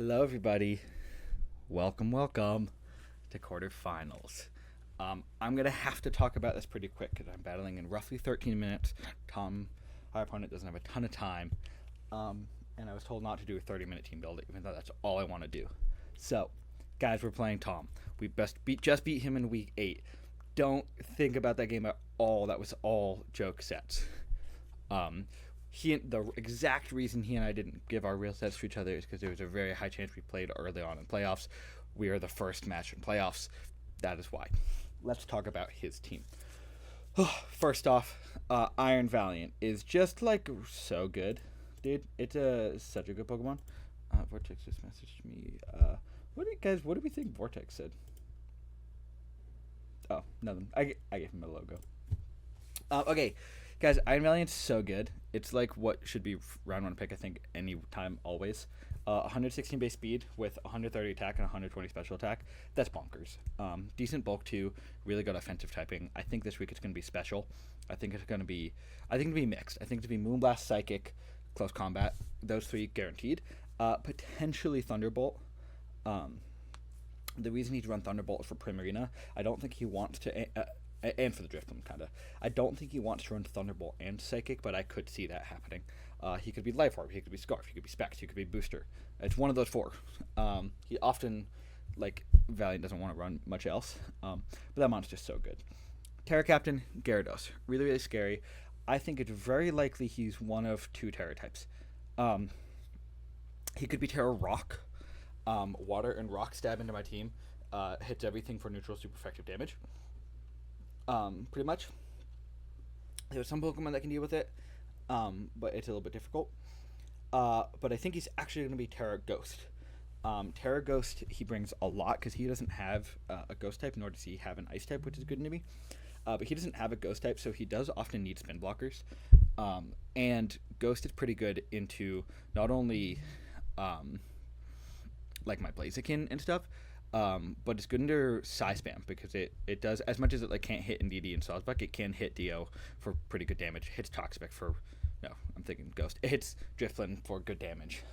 Hello, everybody. Welcome to quarterfinals. I'm going to have to talk about this pretty quick because I'm battling in roughly 13 minutes. Our opponent, doesn't have a ton of time. And I was told not to do a 30-minute team build, even though that's all I want to do. So, guys, we're playing Tom. We just beat him in week 8. Don't think about that game at all. That was all joke sets. The exact reason he and I didn't give our real sets to each other is because there was a very high chance we played early on in playoffs. We are the first match in playoffs. That is why. Let's talk about his team. First off, Iron Valiant is just like so good, dude. It's such a good Pokemon. Vortex just messaged me. What do we think Vortex said? Oh, nothing. I gave him a logo. Okay. Guys, Iron Valiant's so good. It's like what should be round 1 pick, I think, any time, always. 116 base speed with 130 attack and 120 special attack. That's bonkers. Decent bulk too. Really good offensive typing. I think this week it's going to be special. I think it's going to be mixed. I think it's going to be Moonblast, Psychic, Close Combat. Those 3 guaranteed. Potentially Thunderbolt. The reason he'd run Thunderbolt is for Primarina. I don't think he wants to... and for the Drifloon, kind of. I don't think he wants to run Thunderbolt and Psychic, but I could see that happening. He could be Life Orb, he could be Scarf, he could be Specs, he could be Booster. It's one of those 4. He often, Valiant doesn't want to run much else, but that monster's so good. Terra Captain, Gyarados. Really, really scary. I think it's very likely he's one of 2 Terra types. He could be Terra Rock. Water and Rock stab into my team. Hits everything for neutral super effective damage. Pretty much. There's some Pokemon that can deal with it, but it's a little bit difficult. But I think he's actually going to be Terra Ghost. Terra Ghost, he brings a lot because he doesn't have a Ghost type, nor does he have an Ice type, which is good to me. But he doesn't have a Ghost type, so he does often need spin blockers. And Ghost is pretty good into not only my Blaziken and stuff, but it's good under Psy Spam because it does, as much as it can't hit Indeedee and Sawsbuck, it can hit Dio for pretty good damage. It hits Toxapex for, no, I'm thinking Ghost. It hits Drifloon for good damage.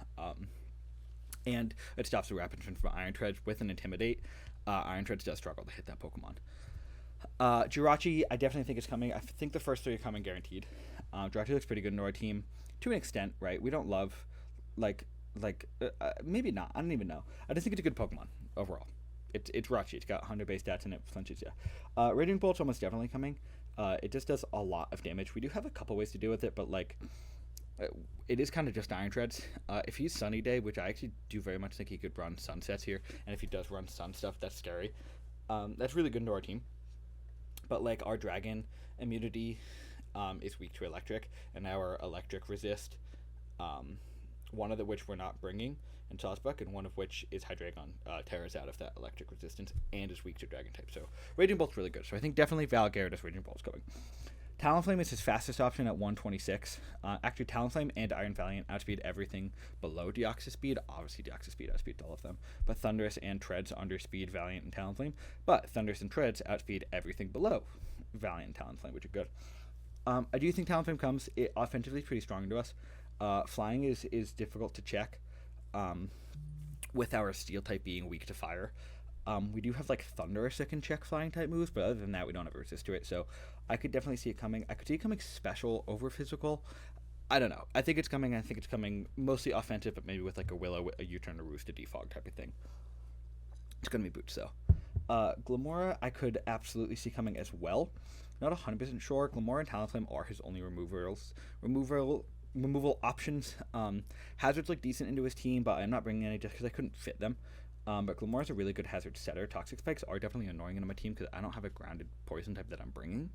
And it stops the Rapid Strength from Iron Treads with an Intimidate. Iron Treads does struggle to hit that Pokemon. Jirachi, I definitely think it's coming. I think the first 3 are coming guaranteed. Jirachi looks pretty good in our team to an extent, right? We don't love, maybe not. I don't even know. I just think it's a good Pokemon overall. It's Jirachi. It's got 100 base stats and it flinches you. Radiant Bolt's almost definitely coming. It just does a lot of damage. We do have a couple ways to deal with it, but it is kind of just Iron Treads. If he's Sunny Day, which I actually do very much think he could run Sunsets here, and if he does run Sun stuff, that's scary. That's really good into our team. But our Dragon immunity is weak to Electric, and our Electric resist, one of which we're not bringing in Sawsbuck, and one of which is Hydreigon. Terra's out of that Electric resistance and is weak to Dragon type. So Radiant Bolt's really good. So I think definitely Val Gyarados Radiant Bolt's going. Talonflame is his fastest option at 126. Actually, Talonflame and Iron Valiant outspeed everything below Deoxys speed. Obviously, Deoxys speed outspeeds all of them. But Thundurus and Treads underspeed Valiant and Talonflame. But Thundurus and Treads outspeed everything below Valiant and Talonflame, which are good. I do think Talonflame comes offensively pretty strong to us. Flying is difficult to check with our Steel type being weak to fire. We do have Thundurus that can check flying type moves, but other than that, we don't have a resist to it. So I could definitely see it coming. I could see it coming special over physical. I don't know. I think it's coming. I think it's coming mostly offensive, but maybe with a Willow, a U-turn, a Roost, a Defog type of thing. It's going to be Boots, though. Glamora, I could absolutely see coming as well. Not 100% sure. Glamora and Talonflame are his only removal options. Hazards look decent into his team, but I'm not bringing any just because I couldn't fit them. But Glamour's a really good hazard setter. Toxic Spikes are definitely annoying into my team because I don't have a grounded poison type that I'm bringing.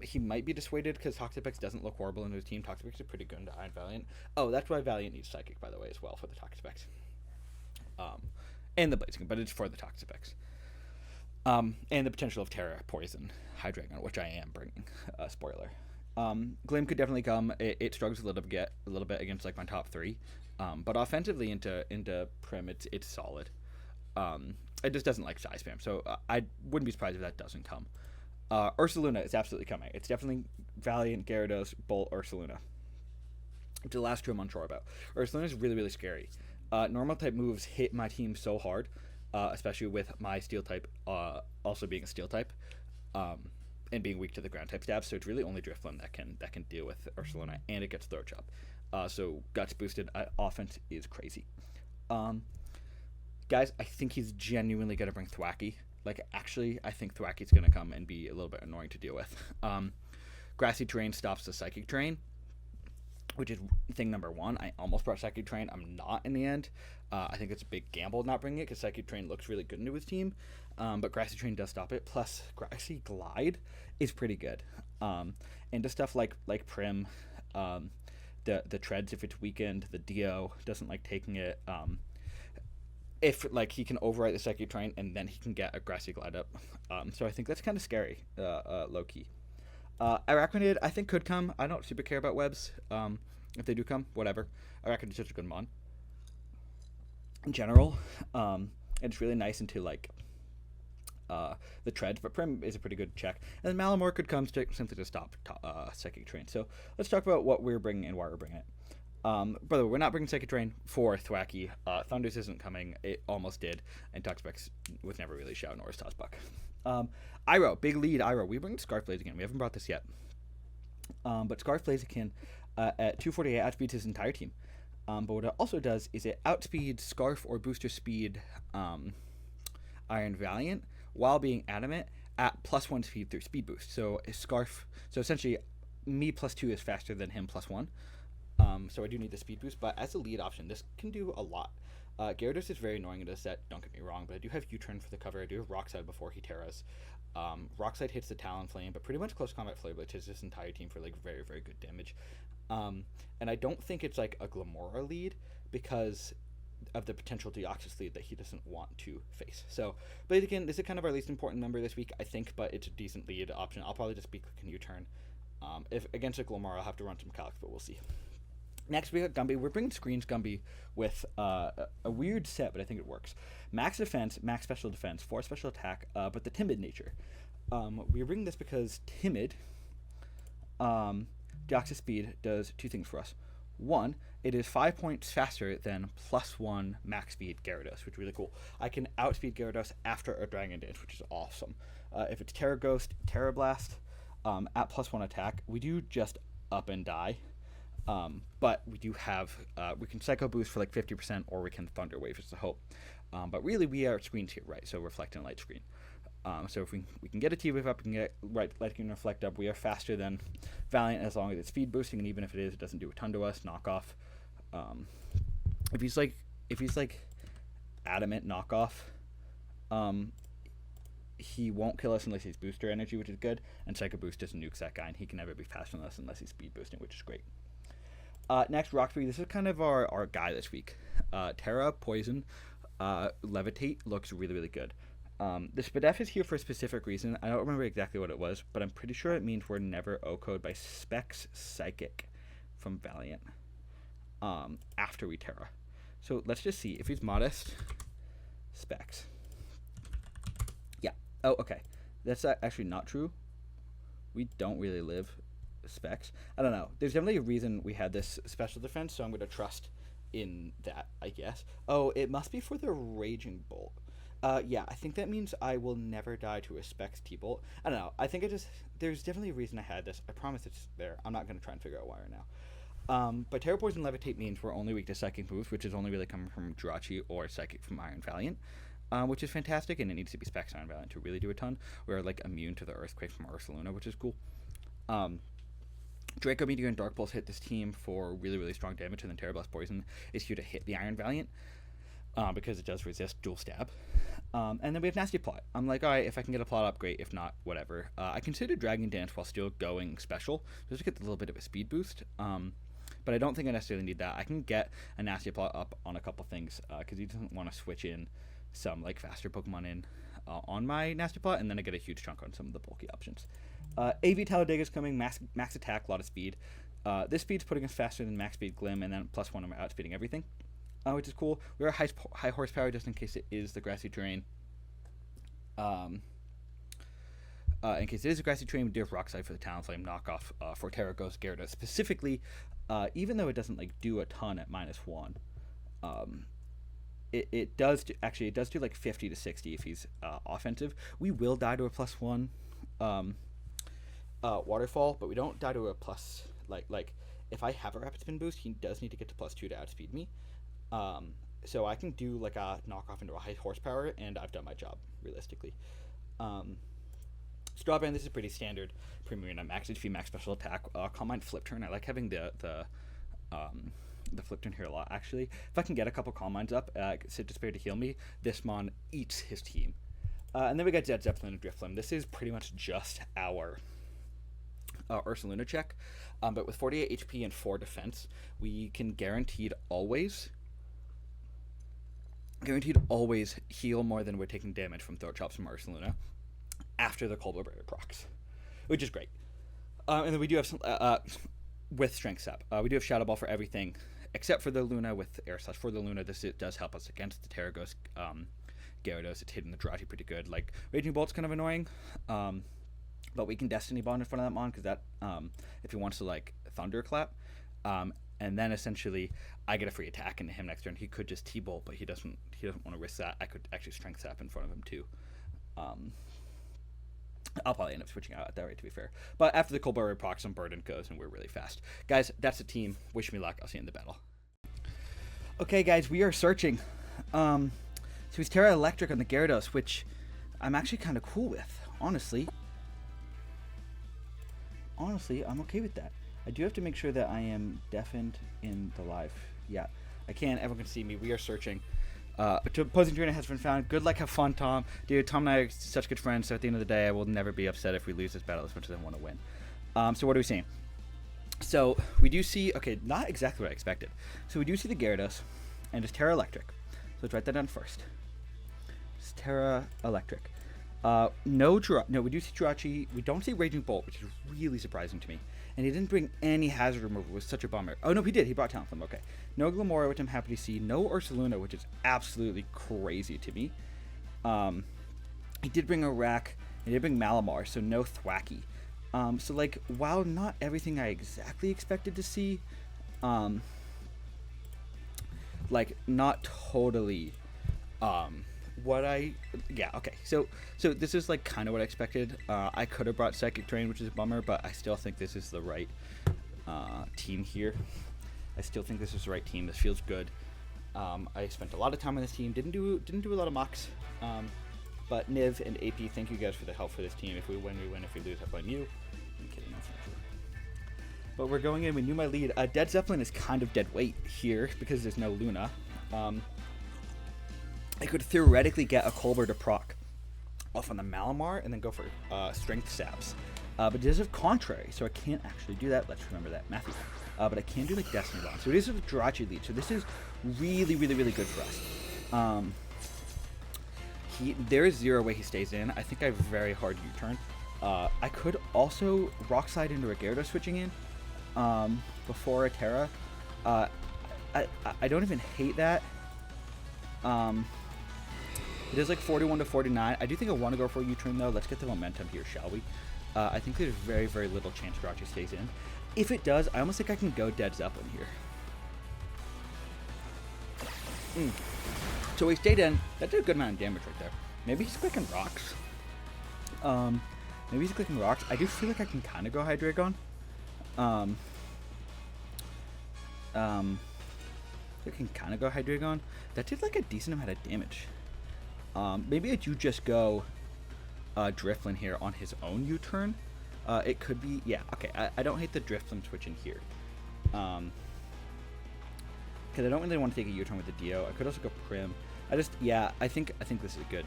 He might be dissuaded because Toxic Spikes doesn't look horrible into his team. Toxic Spikes are pretty good into Iron Valiant. Oh, that's why Valiant needs Psychic, by the way, as well for the Toxic Spikes. And the Blaziken, but it's for the Toxic Spikes. And the potential of Terra Poison Hydreigon, which I am bringing. Spoiler. Glim could definitely come. It struggles a little bit against my top 3. But offensively into Prim, it's solid. It just doesn't like Psy Spam, so I wouldn't be surprised if that doesn't come. Ursaluna is absolutely coming. It's definitely Valiant, Gyarados, Bolt, Ursaluna. It's the last 2 I'm unsure about. Ursaluna is really, really scary. Normal type moves hit my team so hard, especially with my steel type also being a steel type, and being weak to the ground type stabs. So it's really only Drifloon that can deal with Ursaluna, and it gets Throat Chop. So Guts boosted offense is crazy. Guys, I think he's genuinely going to bring Thwacky. Like, actually, I think Thwacky's going to come and be a little bit annoying to deal with. Grassy Terrain stops the Psychic Terrain, which is thing number one. I almost brought Psychic Terrain. I'm not in the end. I think it's a big gamble not bringing it because Psychic Terrain looks really good into his team. But Grassy Terrain does stop it. Plus, Grassy Glide is pretty good. And just stuff like Prim, the Treads if it's weakened, the Dio doesn't like taking it. If like he can overwrite the Psychic Terrain and then he can get a Grassy Glide up. So I think that's kind of scary, low key. Arachnid, I think, could come. I don't super care about webs. If they do come, whatever. Arachnid is such a good mon. In general, and it's really nice into, like, the Treads, but Prim is a pretty good check. And then Malamore could come simply to stop Psychic Terrain. So let's talk about what we're bringing and why we're bringing it. By the way, we're not bringing Psychic Terrain for Thwacky. Thunders isn't coming. It almost did. And Tuxbex was never really Shao nor is Tossbuck. Iroh, big lead Iroh. We bring Scarf Blaziken. We haven't brought this yet. But Scarf Blaziken at 248 outspeeds his entire team. But what it also does is it outspeeds Scarf or Booster Speed Iron Valiant while being Adamant at +1 speed through Speed Boost. So Scarf, so essentially me +2 is faster than him +1. So I do need the speed boost, but as a lead option, this can do a lot. Gyarados is very annoying in this set, don't get me wrong, but I do have U-Turn for the cover. I do have Rock Slide before he Terras. Rock Slide hits the Talonflame, but pretty much Close Combat Flare Blitz hits this entire team for like very, very good damage. And I don't think it's like a Glamora lead because of the potential Deoxys lead that he doesn't want to face. So Blaziken, this is kind of our least important member this week, I think, but it's a decent lead option. I'll probably just be clicking U-Turn. If against a Glamora, I'll have to run some calcs, but we'll see. Next, we got Gumby. We're bringing Screens Gumby with a weird set, but I think it works. Max defense, max special defense, 4 special attack, but the timid nature. We're bringing this because timid, Deoxys Speed does 2 things for us. 1, it is 5 points faster than +1 max speed Gyarados, which is really cool. I can outspeed Gyarados after a Dragon Dance, which is awesome. If it's Terra Ghost, Terra Blast, at +1 attack, we do just up and die. But we do have, we can Psycho Boost for like 50%, or we can Thunder Wave is the hope. But really, we are Screens here, right? So Reflect and Light Screen. So if we can get a T-Wave up, we can get Light Screen Reflect up. We are faster than Valiant as long as it's speed boosting, and even if it is, it doesn't do a ton to us. Knockoff. If he's like Adamant Knockoff, he won't kill us unless he's Booster Energy, which is good. And Psycho Boost just nukes that guy, and he can never be faster than us unless he's speed boosting, which is great. Next, Rocksphere. This is kind of our guy this week. Terra, Poison, Levitate looks really, really good. The Spadef is here for a specific reason. I don't remember exactly what it was, but I'm pretty sure it means we're never O-code by Specs Psychic from Valiant after we Terra. So let's just see. If he's Modest, Specs. Yeah. Oh, okay. That's actually not true. We don't really live Specs. I don't know. There's definitely a reason we had this special defense, so I'm going to trust in that, I guess. Oh, it must be for the Raging Bolt. Yeah, I think that means I will never die to a Specs T-Bolt. I don't know. I think there's definitely a reason I had this. I promise it's there. I'm not going to try and figure out why right now. But Terra Poison Levitate means we're only weak to Psychic moves, which is only really coming from Jirachi or Psychic from Iron Valiant, which is fantastic, and it needs to be Specs Iron Valiant to really do a ton. We're, like, immune to the Earthquake from Ursaluna, which is cool. Draco Meteor and Dark Pulse hit this team for really, really strong damage, and then Terra Blast Poison is here to hit the Iron Valiant because it does resist dual stab. And then we have Nasty Plot. I'm like, alright, if I can get a plot up, great. If not, whatever. I consider Dragon Dance while still going special, just to get a little bit of a speed boost. But I don't think I necessarily need that. I can get a Nasty Plot up on a couple things because he doesn't want to switch in some like faster Pokemon in on my Nasty Plot, and then I get a huge chunk on some of the bulky options. AV Talladega is coming, max attack, a lot of speed. This speed's putting us faster than max speed Glim, and then +1 I'm outspeeding everything, which is cool. We're high horsepower just in case it is the grassy terrain. In case it is a grassy terrain, we do have Rock Slide for the Talonflame, knockoff for Terra Ghost Gyarados specifically, even though it doesn't like do a ton at -1. it does do, actually it does do like 50 to 60 if he's offensive. We will die to a +1 waterfall, but we don't die to a plus like if I have a rapid spin boost, he does need to get to +2 to outspeed me. So I can do like a knockoff into a high horsepower, and I've done my job realistically. Strawband, this is pretty standard premium and max HP, max special attack. Calm Mind flip turn. I like having the flip turn here a lot, actually. If I can get a couple Calm Minds up, Sid Despair to heal me, this Mon eats his team. And then we got Dead Zeppelin and Drifloon. This is pretty much just our Ursaluna check. But with 48 HP and 4 defense, we can guaranteed always heal more than we're taking damage from Throat Chops from Ursaluna after the Cold Barrier procs, which is great. And then we do have some with Strength Sap. We do have Shadow Ball for everything except for the Luna with Air Slash. For the Luna, it does help us against the Terragos, Gyarados. It's hitting the Jirachi pretty good. Like, Raging Bolt's kind of annoying, but we can Destiny Bond in front of that Mon, because that, if he wants to, like, Thunderclap, and then essentially I get a free attack into him next turn. He could just T-Bolt, but he doesn't want to risk that. I could actually Strength Sap in front of him too. I'll probably end up switching out at that rate, to be fair. But after the Cold Barrier proc, some Burden goes, and we're really fast. Guys, that's the team. Wish me luck. I'll see you in the battle. Okay, guys, we are searching. So he's Terra Electric on the Gyarados, which I'm actually kind of cool with, honestly. Honestly, I'm okay with that. I do have to make sure that I am deafened in the live. Yeah, I can. Everyone can see me. We are searching. Opposing trainer has been found. Good luck, have fun, Tom. Dude, Tom and I are such good friends, so at the end of the day, I will never be upset if we lose this battle as much as I want to win. So what are we seeing? So we do see, okay, not exactly what I expected. So we do see the Gyarados, and it's Terra Electric. So let's write that down first. It's Terra Electric. No, we do see Jirachi. We don't see Raging Bolt, which is really surprising to me. And he didn't bring any hazard removal. It was such a bummer. Oh, no, he did. He brought Talonflame. Okay. No Glamora, which I'm happy to see. No Ursaluna, which is absolutely crazy to me. He did bring a Rack. He did bring Malamar, so no Thwacky. So, like, while not everything I exactly expected to see, like, not totally, okay. So this is like kind of what I expected. I could have brought Psychic Terrain, which is a bummer, but I still think this is the right team here. I still think this is the right team. This feels good. I spent a lot of time on this team. Didn't do a lot of mocks. But Niv and AP, thank you guys for the help for this team. If we win, we win. If we lose, I blame you. I'm kidding, that's not true. But we're going in. We knew my lead. Dead Zeppelin is kind of dead weight here because there's no Luna. I could theoretically get a Colbert to proc off on the Malamar and then go for Strength Saps. But it does have Contrary, so I can't actually do that. Let's remember that, Matthew. But I can do like Destiny Bond. So it is a Jirachi lead. So this is really, really, really good for us. There is zero way he stays in. I think I have a very hard U-turn. I could also Rock Slide into a Gyarados switching in before a Terra. I don't even hate that. It is like 41 to 49. I do think I want to go for a U-turn though. Let's get the momentum here, shall we? I think there's very, very little chance Jirachi stays in. If it does, I almost think I can go Dead Zeppelin here. So he stayed in. That did a good amount of damage right there. Maybe he's clicking rocks. Maybe he's clicking rocks. I do feel like I can kind of go Hydreigon. I can kind of go Hydreigon. That did like a decent amount of damage. Maybe I do just go Drifloon here on his own U-turn. It could be, yeah, okay. I don't hate the Drifloon switching here. Because I don't really want to take a U-turn with the Dio. I could also go Prim. I think this is good.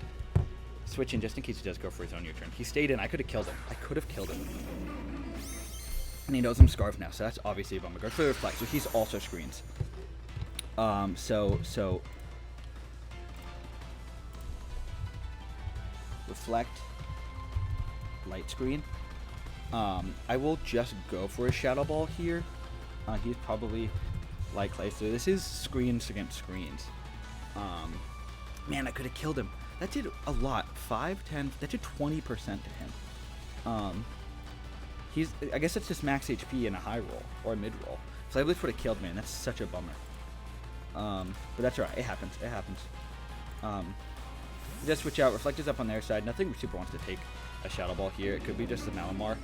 Switch in just in case he does go for his own U-turn. He stayed in. I could have killed him. And he knows I'm Scarf now, so that's obviously a bummer. Go for the Reflect, so he's also screens. So Reflect, Light Screen. I will just go for a Shadow Ball here. He's probably Light Clay, so this is screens against screens. Man, I could have killed him. That did a lot. 5, 10, that did 20% to him. I guess that's just max HP in a high roll, or a mid roll. So I would have killed me, and that's such a bummer. But that's alright. It happens. It happens. Just switch out. Reflect is up on their side. Nothing super wants to take a Shadow Ball here. It could be just a Malamar.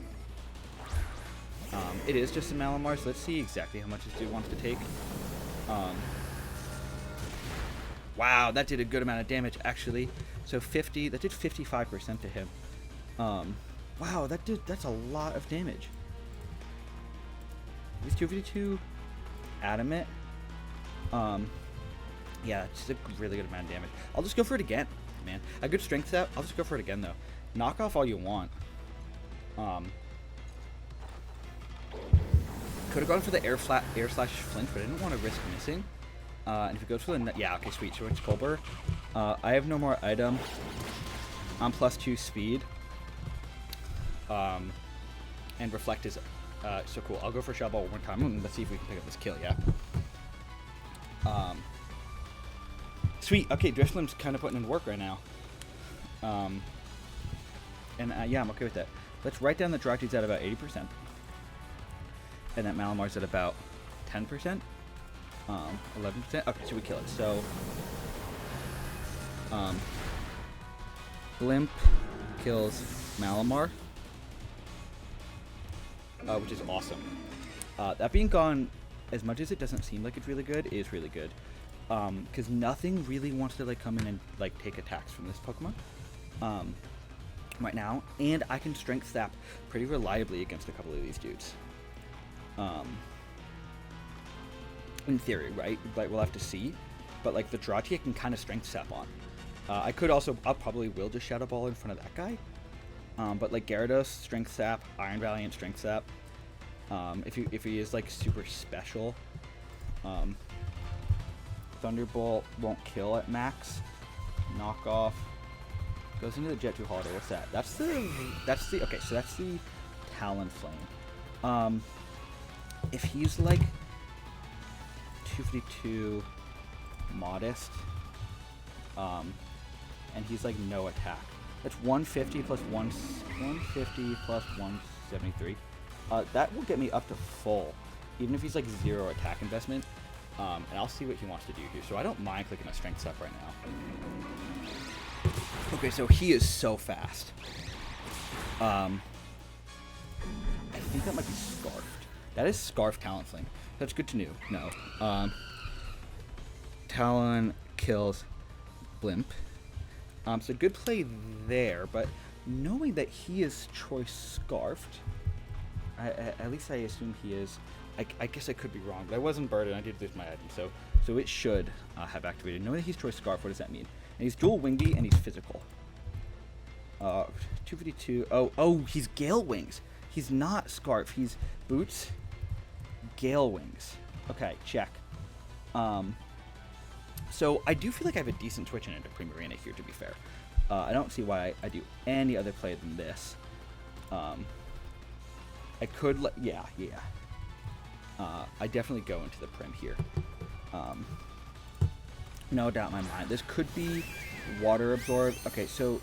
It is just a Malamar, so let's see exactly how much this dude wants to take. Wow, that did a good amount of damage, actually. So 50, that did 55% to him. Wow, that's a lot of damage. He's 252 Adamant. Yeah, it's a really good amount of damage. I'll just go for it again, man. A good strength set. I'll just go for it again, though. Knock off all you want. Could have gone for the air slash flinch, but I didn't want to risk missing. And if it goes for the... Yeah, okay, sweet. So it's Colbur. I have no more item. I'm +2 speed. And Reflect is so cool. I'll go for Shadow Ball one more time. And let's see if we can pick up this kill, yeah? Sweet. Okay, Drifloon's kind of putting in work right now. Yeah, I'm okay with that. Let's write down that Jirachi's at about 80%. And that Malamar's at about 10%. 11%. Okay, so we kill it. So, Blimp kills Malamar, which is awesome. That being gone, as much as it doesn't seem like it's really good, it is really good. Because nothing really wants to like come in and like take attacks from this Pokemon right now, and I can Strength Sap pretty reliably against a couple of these dudes. In theory, right? Like we'll have to see, but like the Jirachi I can kind of Strength Sap on. I could also, I'll probably will just Shadow Ball in front of that guy. But like Gyarados, Strength Sap, Iron Valiant, Strength Sap. If he is like super special, Thunderbolt won't kill at max. Knock off. Goes into the Jet 2 Holiday. What's that? That's the okay, so that's the Talonflame. If he's like 252 modest, and he's like no attack. That's 150 plus 150 plus 173. That will get me up to full, even if he's like 0 attack investment. And I'll see what he wants to do here. So I don't mind clicking a Strength Up right now. Okay, so he is so fast. I think that might be Scarfed. That is Scarf Talonflame. That's good to know. No. Talon kills Blimp. So good play there, but knowing that he is Choice Scarfed, at least I assume he is. I guess I could be wrong, but I wasn't burdened. I did lose my item, so it should have activated. Knowing that he's Choice Scarf, what does that mean? And he's dual Wingy and he's physical. 252. Oh, he's Gale Wings. He's not Scarf. He's Boots, Gale Wings. Okay, check. So I do feel like I have a decent Twitch into Primarina here, to be fair. I don't see why I do any other play than this. I could yeah. I definitely go into the Prim here. No doubt in my mind. This could be Water Absorb. Okay, so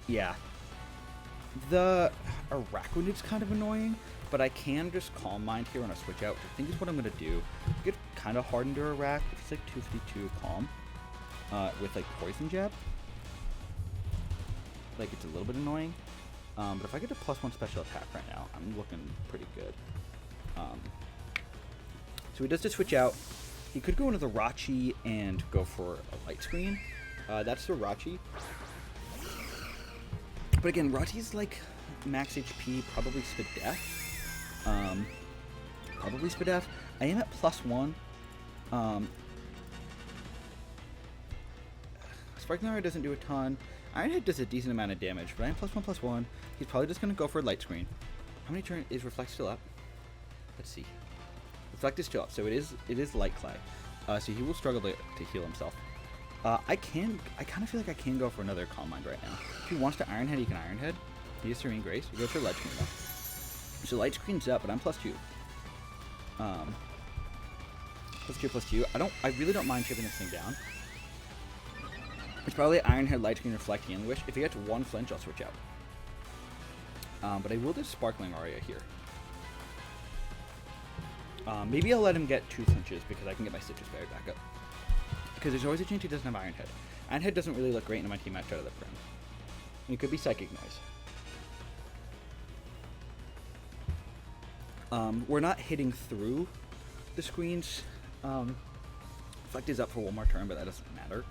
yeah. The Araquanid's kind of annoying, but I can just Calm Mind here when I switch out, which I think is what I'm going to do. Get kind of hardened to Arac if it's like 252 Calm with like Poison Jab. Like it's a little bit annoying. But if I get a +1 special attack right now, I'm looking pretty good. So he does just switch out. He could go into the Jirachi and go for a Light Screen. That's the Jirachi. But again, Jirachi's like max HP, probably Spadef. Probably Spadef. I am at +1. Sparkling Aura doesn't do a ton. Ironhead does a decent amount of damage, but I am +1/+1. He's probably just going to go for a Light Screen. How many turns is Reflect still up? Let's see. Reflect is still up, so it is Light Clay. So he will struggle to heal himself. I kind of feel like I can go for another Calm Mind right now. If he wants to Ironhead, he can Ironhead. He has Serene Grace. He goes for Light Screen though. So Light Screen's up, but I'm +2. +2/+2. I really don't mind chipping this thing down. It's probably Ironhead, Light Screen, Reflect, Healing Wish. If he gets 1 flinch, I'll switch out. But I will do Sparkling Aria here. Maybe I'll let him get 2 flinches because I can get my Stitches Fairy back up. because there's always a chance he doesn't have Iron Head. Iron Head doesn't really look great in my team match out of the Prim. And it could be Psychic Noise. We're not hitting through the screens. Reflect is up for one more turn, but that doesn't matter.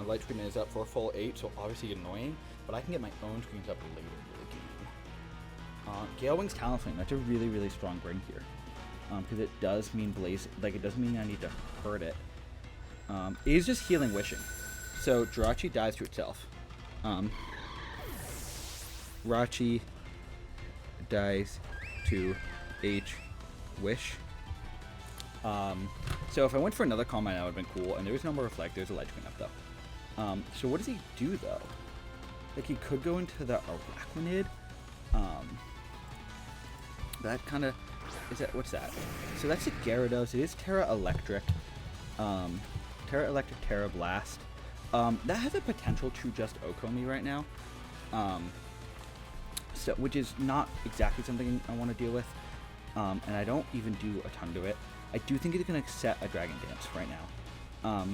Light screen is up for a full 8, so obviously annoying, but I can get my own screens up later in the game. Gale Wing's Talon Flame, that's a really, really strong bring here. Because it does mean Blaze, like it doesn't mean I need to hurt it. It is just healing Wishing. So Jirachi dies to itself. Jirachi dies to H Wish. So if I went for another Calm Mind, that would have been cool. And there's no more Reflect. There's a Light Screen up though. So what does he do though? Like he could go into the Arachnid. That kind of is that. What's that? So that's a Gyarados. It is Terra Electric. Terra Electric, Terra Blast. That has a potential to just Oko me right now. So which is not exactly something I want to deal with. And I don't even do a ton to it. I do think it's going to set a Dragon Dance right now.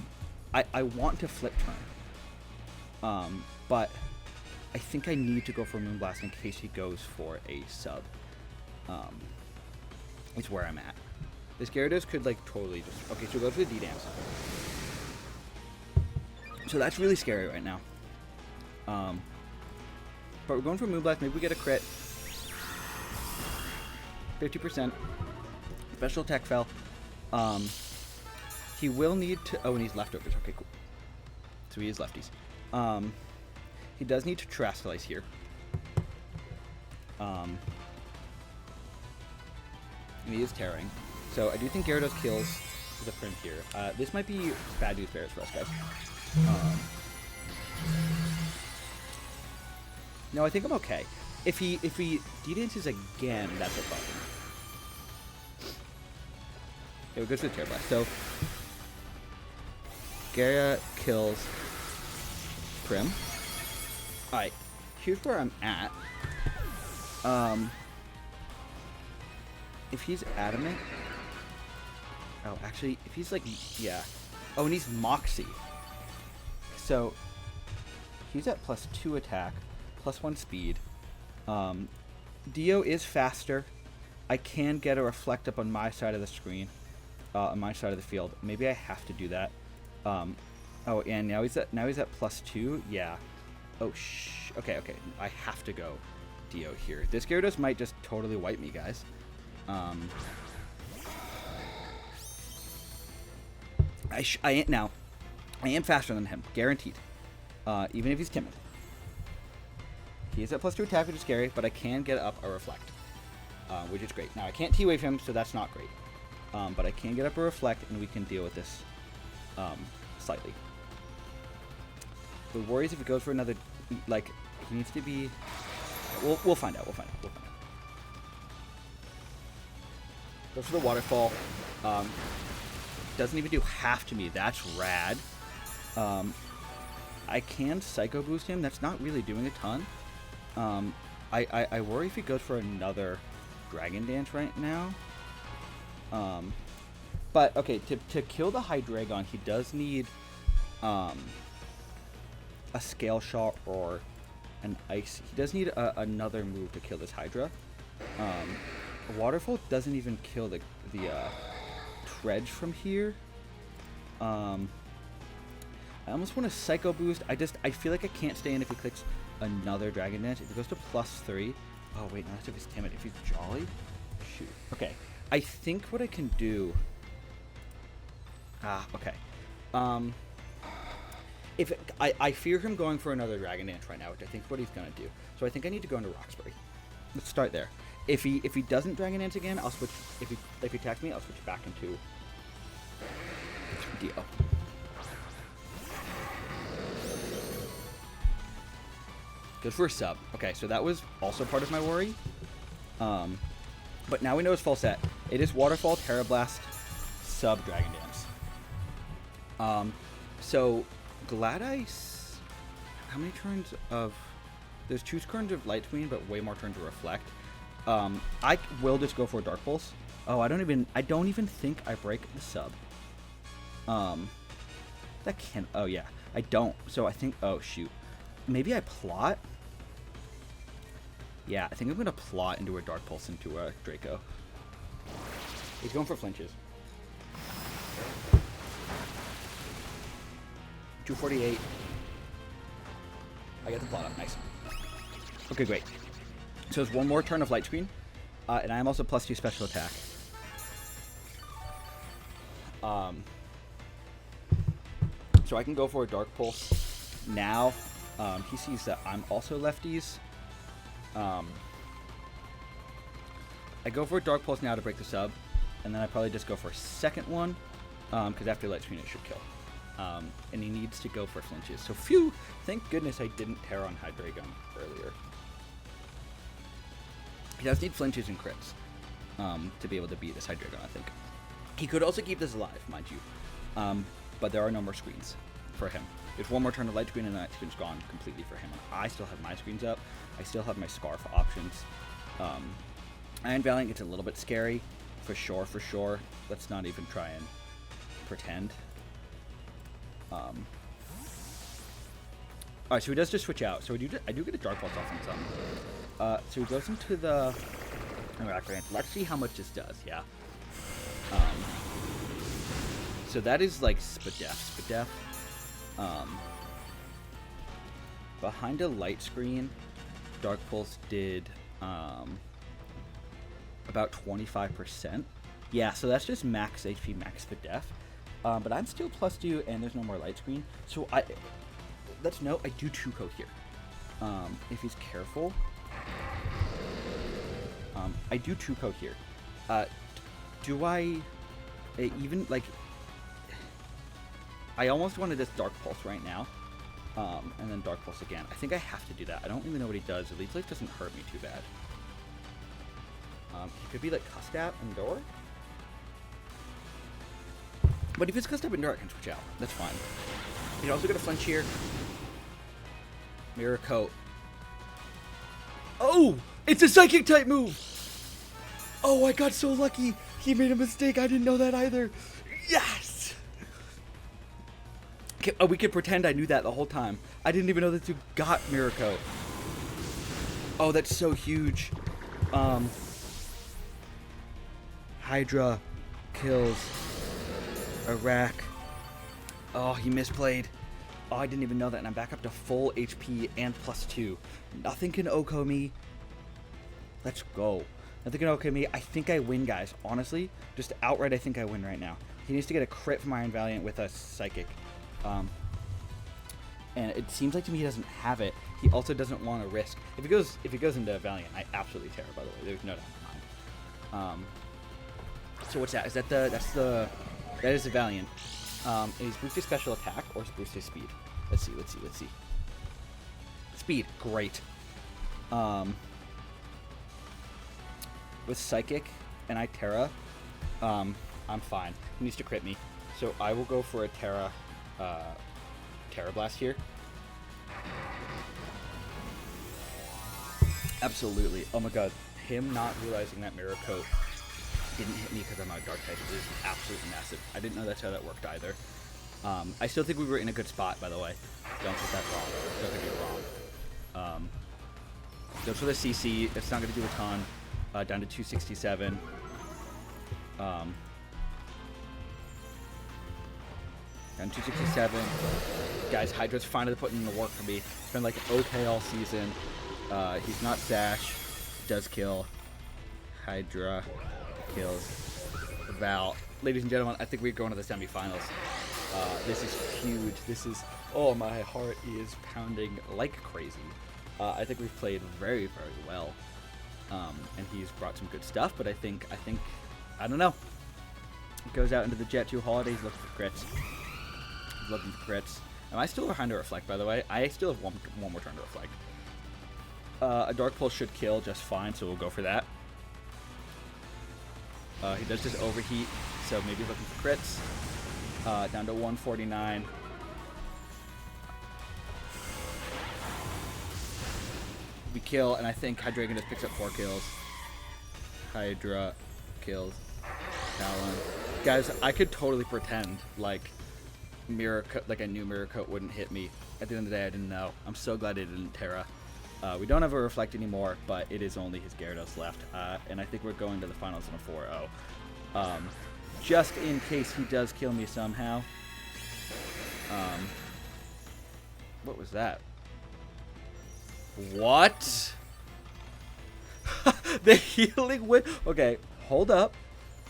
I want to flip turn. But I think I need to go for Moonblast in case he goes for a sub. Is where I'm at. This Gyarados could like totally just... Okay, so go for the D-Dance. So that's really scary right now. But we're going for Moonblast. Maybe we get a crit. 50%. Special attack fell. He will need to... Oh, and he's leftovers. Okay, cool. So he is lefties. He does need to Terastallize here. And he is tearing. So I do think Gyarados kills the Prim here. This might be bad news bears for us, guys. No, I think I'm okay. If he D-Dances again, that's a problem. Okay, we'll go to the Terra Blast. So Gyara kills Prim. Alright, here's where I'm at. If he's adamant... Oh, actually, if he's like... Yeah. Oh, and he's Moxie. So, he's at +2 attack, +1 speed. Dio is faster. I can get a Reflect up on my side of the screen. On my side of the field. Maybe I have to do that. Oh, and now he's at +2? Yeah. Oh, okay. I have to go Dio here. This Gyarados might just totally wipe me, guys. I am faster than him, guaranteed. Even if he's timid. He is at +2 attack, which is scary, but I can get up a Reflect, which is great. Now I can't T-Wave him, so that's not great. But I can get up a Reflect, and we can deal with this slightly. The worry is if he goes for another, like he needs to be. We'll find out. Goes for the Waterfall. Doesn't even do half to me. That's rad. I can Psycho Boost him. That's not really doing a ton. I worry if he goes for another Dragon Dance right now. But okay, to kill the Hydreigon, he does need a Scale Shot or an Ice. He does need another move to kill this Hydra. Waterfall doesn't even kill the Dredge from here. I almost want to Psycho Boost. I feel like I can't stay in if he clicks another Dragon Dance. If it goes to +3. Oh wait, no, that's if he's timid. If he's Jolly, shoot. Okay, I think what I can do. Okay. I fear him going for another Dragon Dance right now, which I think is what he's gonna do. So I think I need to go into Roxbury. Let's start there. If he doesn't Dragon Dance again, I'll switch. If he attacks me, I'll switch back into Dio. Good for a sub. Okay, so that was also part of my worry. But now we know it's full set. It is Waterfall, Terra Blast, sub Dragon Dance. So Gladice. How many turns of? There's 2 turns of Light Screen, but way more turns of Reflect. I will just go for a Dark Pulse. Oh, I don't even think I break the sub. That can... Oh, yeah. I don't. So I think... Oh, shoot. Maybe I plot? Yeah, I think I'm going to plot into a Dark Pulse into a Draco. He's going for flinches. 248. I get the plot up. Nice. Okay, great. So it's one more turn of Light Screen. And I am also +2 special attack. So I can go for a Dark Pulse now. He sees that I'm also lefties. I go for a Dark Pulse now to break the sub. And then I probably just go for a second one. Because after Light Screen it should kill. And he needs to go for flinches. So phew! Thank goodness I didn't tear on Hydreigon earlier. He does need flinches and crits to be able to beat this Hydreigon, I think. He could also keep this alive, mind you. But there are no more screens for him. There's one more turn of Light Screen and the Light Screen's gone completely for him. I still have my screens up. I still have my Scarf options. Iron Valiant gets a little bit scary. For sure. Let's not even try and pretend. Alright, so he does just switch out. So I do get a Dark Pulse off on some. So he goes into the... Let's see how much this does, yeah. So that is like Spadef. Behind a Light Screen, Dark Pulse did about 25%. Yeah, so that's just max HP, max Spadef. But I'm still +2 and there's no more Light Screen. So let's note I do 2-coat here. If he's careful. I do 2-coat here. Do I even, like... I almost want to just Dark Pulse right now. And then Dark Pulse again. I think I have to do that. I don't even know what he does. Elite Life doesn't hurt me too bad. He could be like Custap and Door. But if it's Custap and Door, I can switch out. That's fine. He's also going to flinch here. Mirror Coat. Oh! It's a Psychic type move! Oh, I got so lucky. He made a mistake. I didn't know that either. Yes! Okay, we could pretend I knew that the whole time. I didn't even know that you got Mirror Coat. Oh, that's so huge. Hydra kills Iraq. Oh, he misplayed. Oh, I didn't even know that, and I'm back up to full HP and +2. Nothing can OHKO me. Let's go. Nothing can OHKO me. I think I win, guys. Honestly, just outright, I think I win right now. He needs to get a crit from Iron Valiant with a Psychic. And it seems like to me he doesn't have it. He also doesn't want to risk. If he goes into Valiant, I absolutely tear, by the way. There's no doubt in my mind. So what's that? That is the Valiant. Is boosted special attack or is boosted speed? Let's see. Speed, great. With Psychic and I Terra, I'm fine. He needs to crit me. So I will go for a Terra Blast here. Absolutely. Oh my god. Him not realizing that Mirror Coat didn't hit me because I'm not a Dark type is absolutely massive. I didn't know that's how that worked either. I still think we were in a good spot, by the way. Don't get that wrong. Don't get it wrong. Goes for the CC. It's not going to do a ton. Down to 267. Down 267. Guys, Hydra's finally putting in the work for me. It's been like okay all season. He's not Sash. Does kill. Hydra kills Val. Ladies and gentlemen, I think we're going to the semifinals. This is huge. This is... Oh, my heart is pounding like crazy. I think we've played very, very well. And he's brought some good stuff, but I think, I don't know. He goes out into the Jet 2 holidays looking for crits. He's looking for crits. Am I still behind to Reflect, by the way? I still have one more turn to Reflect. A Dark Pulse should kill just fine, so we'll go for that. He does just overheat, so maybe looking for crits. Down to 149. We kill, and I think Hydreigon just picks up 4 kills. Hydra kills Talon. Guys, I could totally pretend like mirror coat, like I knew mirror coat wouldn't hit me. At the end of the day, I didn't know. I'm so glad it didn't Terra. We don't have a reflect anymore, but it is only his Gyarados left, and I think we're going to the finals in a 4-0. Just in case he does kill me somehow. What was that? What? The healing wish. Okay, hold up.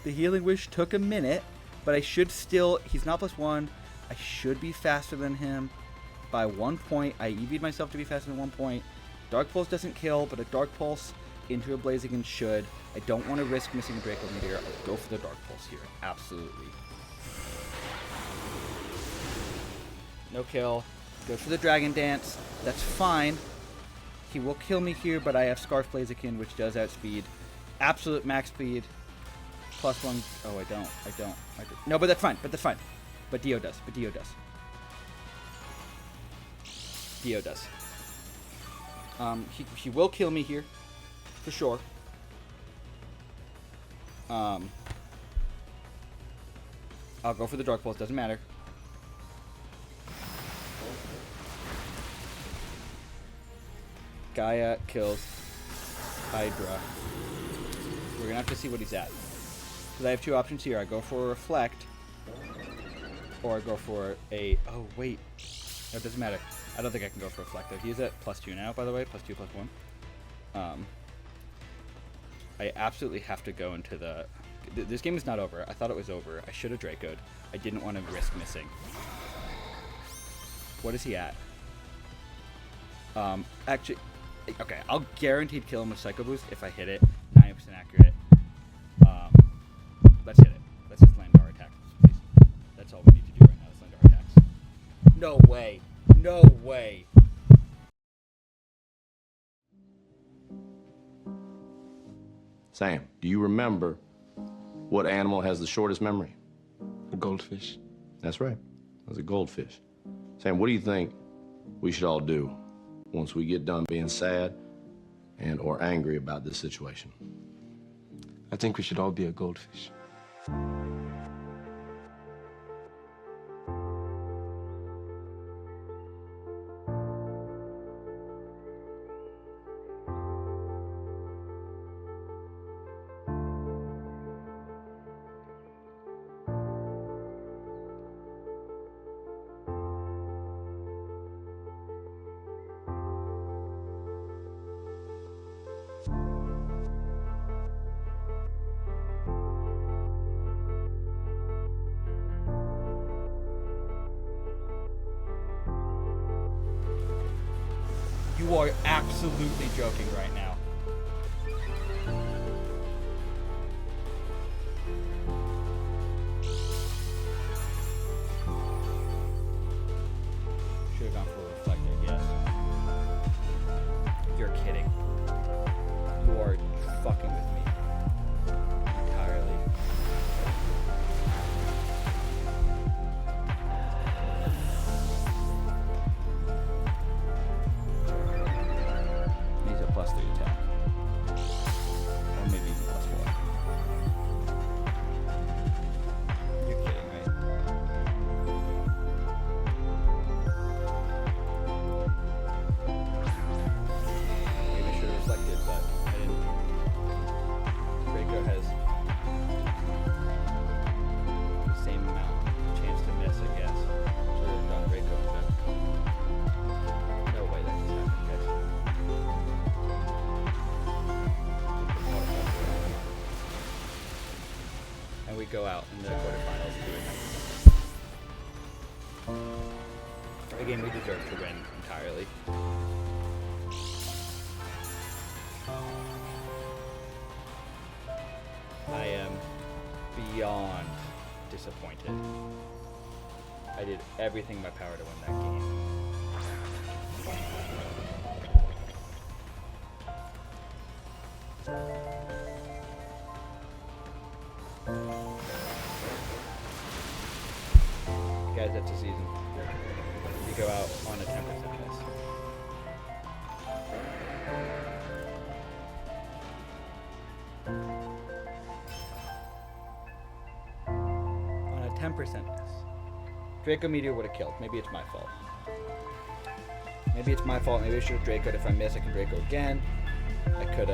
The healing wish took a minute, but I should still. He's not +1. I should be faster than him by 1 point. I EV'd myself to be faster than 1 point. Dark Pulse doesn't kill, but a Dark Pulse into a Blaziken should. I don't want to risk missing a Draco Meteor. I'll go for the Dark Pulse here. Absolutely. No kill. Goes for the Dragon Dance. That's fine. He will kill me here, but I have Scarf Blaziken, which does outspeed. Absolute max speed. +1. Oh, I don't. No, but that's fine. But Dio does. Dio does. He will kill me here, for sure. I'll go for the Dark Pulse. Doesn't matter. Gaia kills Hydra. We're gonna have to see what he's at. Because I have two options here. I go for a Reflect, or I go for a. Oh wait, no, it doesn't matter. I don't think I can go for a Reflect though. He's at +2 now, by the way. +2, +1. I absolutely have to go into the. This game is not over. I thought it was over. I should have Draco'd. I didn't want to risk missing. What is he at? Actually, okay. I'll guaranteed kill him with Psycho Boost if I hit it. 90% accurate. Let's hit it. Let's just Landar attack, please. That's all we need to do right now. Is Landar attacks. No way. No way. Sam, do you remember what animal has the shortest memory? A goldfish. That's right. It was a goldfish. Sam, what do you think we should all do once we get done being sad and or angry about this situation? I think we should all be a goldfish. You are absolutely joking right now. Should have gone for a Reflector, yes. You're kidding. You are fucking with me. Entirely. He's a +3 attack. Or maybe even +4. You're kidding, right? Maybe I should have reflected, but I didn't. Draco has the same amount chance to miss, I guess. Should have done Draco instead. No way that just happened, guys. And we go out in the quarterfinals doing that. A game we deserve to win entirely. I am beyond disappointed. I did everything in my power to win that game. Guys, that's a season. You go out on a 10% miss. On a 10% miss. Draco Meteor would have killed. Maybe it's my fault. Maybe it's my fault. Maybe I should have Dracoed. If I miss, I can Draco again. I could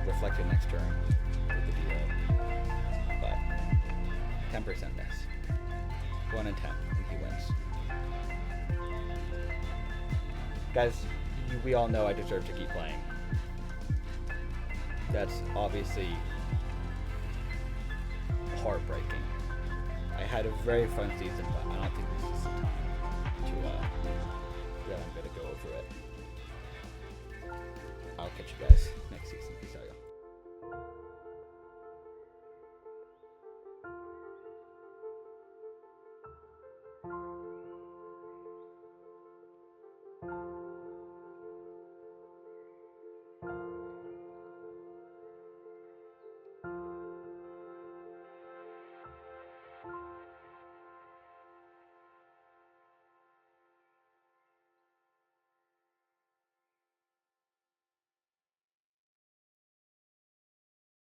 reflect it next turn with the DO. But 10% miss. 1 in 10, and he wins. Guys, we all know I deserve to keep playing. That's obviously heartbreaking. I had a very fun season, but I don't think this is the time that I'm going to go over it. I'll catch you guys next season. Peace out, y'all.